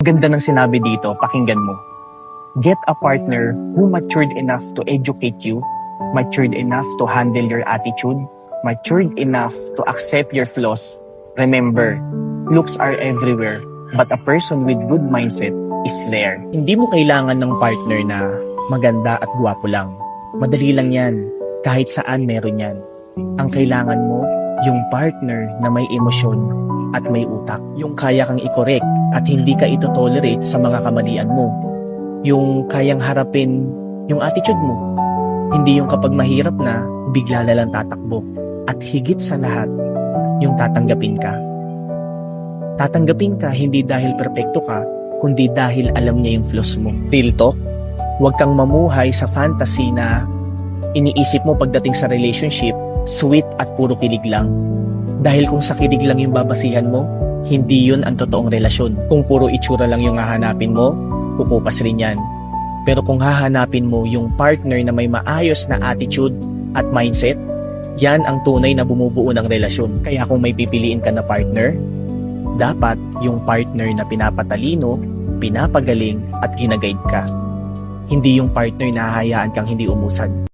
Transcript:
ganda ng sinabi dito, pakinggan mo. Get a partner who matured enough to educate you, matured enough to handle your attitude, matured enough to accept your flaws. Remember, looks are everywhere, but a person with good mindset is rare. Hindi mo kailangan ng partner na maganda at gwapo lang. Madali lang yan. Kahit saan meron yan. Ang kailangan mo, yung partner na may emosyon at may utak. Yung kaya kang i-correct at hindi ka ito-tolerate sa mga kamalian mo. Yung kayang harapin yung attitude mo. Hindi yung kapag mahirap na, bigla na lang tatakbo. At higit sa lahat, yung tatanggapin ka. Tatanggapin ka hindi dahil perpekto ka, kundi dahil alam niya yung flaws mo. Real talk, huwag kang mamuhay sa fantasy na iniisip mo pagdating sa relationship, sweet at puro kilig lang. Dahil kung sa kilig lang yung babasihan mo, hindi yun ang totoong relasyon. Kung puro itsura lang yung hahanapin mo, kukupas rin yan. Pero kung hahanapin mo yung partner na may maayos na attitude at mindset, yan ang tunay na bumubuo ng relasyon. Kaya kung may pipiliin ka na partner, dapat yung partner na pinapatalino, pinapagaling at ginaguide ka. Hindi yung partner na hahayaan kang hindi umusad.